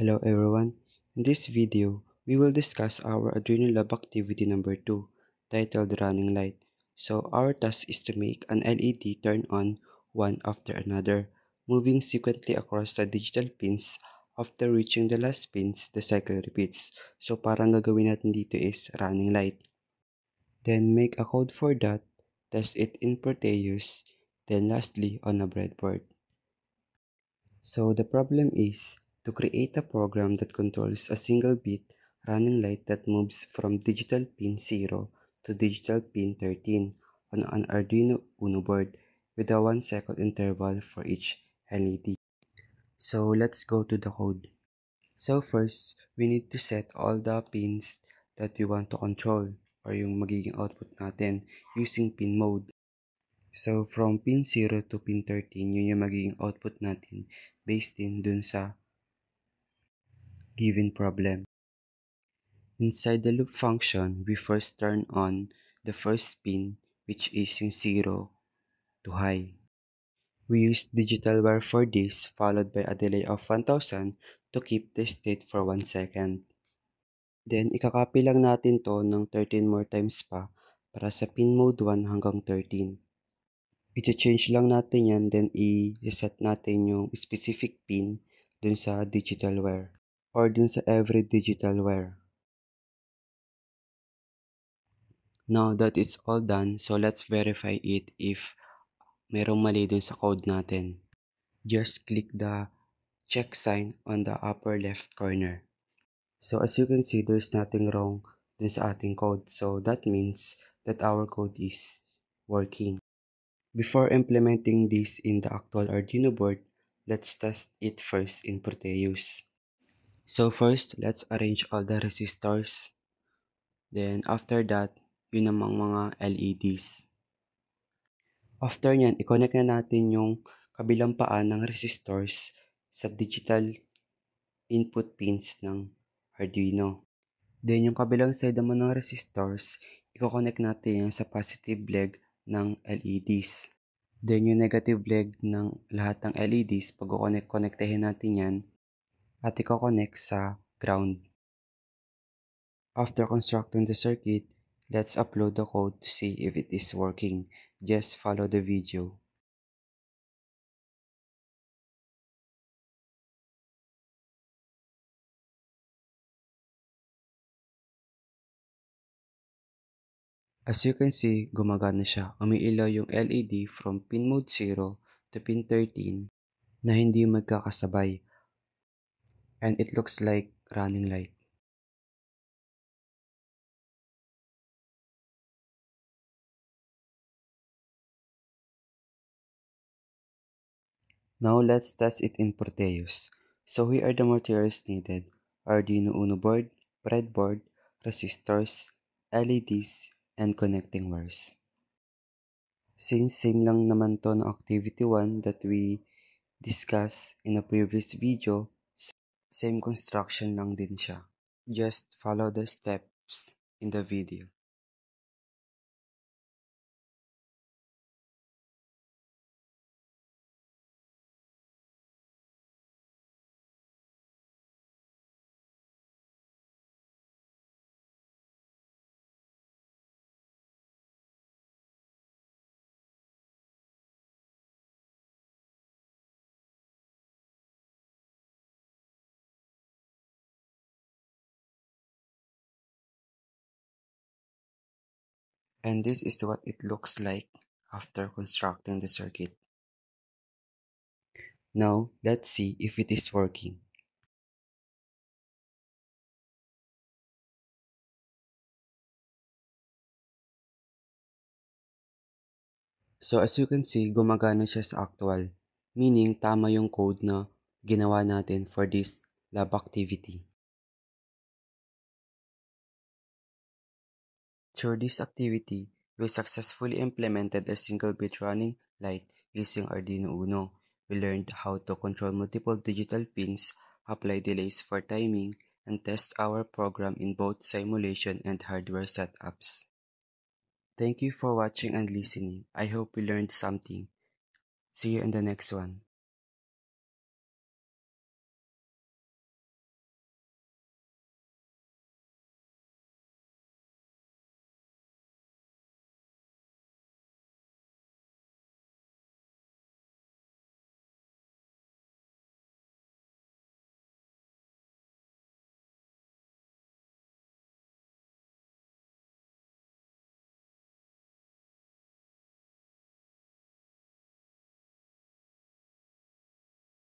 Hello everyone. In this video, we will discuss our Arduino Lab activity number 2, titled Running Light. So our task is to make an LED turn on one after another, moving sequentially across the digital pins. After reaching the last pins, the cycle repeats. So parang gagawin natin dito is running light. Then make a code for that, test it in Proteus, then lastly on a breadboard. So the problem is to create a program that controls a single bit running light that moves from digital pin 0 to digital pin 13 on an Arduino Uno board with a 1 second interval for each LED. So let's go to the code. So first, we need to set all the pins that we want to control or yung magiging output natin using pin mode. So, from pin 0 to pin 13, yun yung magiging output natin based din dun sa given problem. Inside the loop function, we first turn on the first pin, which is yung 0 to high. We use digital wire for this, followed by a delay of 1000 to keep the state for 1 second. Then, ikakopy lang natin to ng 13 more times pa para sa pin mode 1 hanggang 13. I-change lang natin yan, then i-set natin yung specific pin dun sa digital wire or dun sa every digital wire. Now that it's all done, so let's verify it if merong mali dun sa code natin. Just click the check sign on the upper left corner. So as you can see, there's nothing wrong dun sa ating code. So that means that our code is working. Before implementing this in the actual Arduino board, let's test it first in Proteus. So first, let's arrange all the resistors. Then after that, yun namang mga LEDs. After nyan, i-connect na natin yung kabilang paa ng resistors sa digital input pins ng Arduino. Then yung kabilang side naman ng resistors, i-connect natin yan sa positive leg ng LEDs. Then yung negative leg ng lahat ng LEDs, pag-connectahin natin yan at i-connect sa ground. After constructing the circuit, let's upload the code to see if it is working. Just follow the video. As you can see, gumagana siya. Umiilaw yung LED from pin mode 0 to pin 13 na hindi magkakasabay. And it looks like running light. Now let's test it in Proteus. So here are the materials needed: Arduino Uno board, breadboard, resistors, LEDs, and connecting wires. Since same lang naman to ng activity 1 that we discussed in a previous video, same construction lang din siya. Just follow the steps in the video. And this is what it looks like after constructing the circuit. Now, let's see if it is working. So as you can see, gumagana siya sa actual, meaning tama yung code na ginawa natin for this lab activity. Through this activity, we successfully implemented a single bit running light using Arduino Uno. We learned how to control multiple digital pins, apply delays for timing, and test our program in both simulation and hardware setups. Thank you for watching and listening. I hope you learned something. See you in the next one.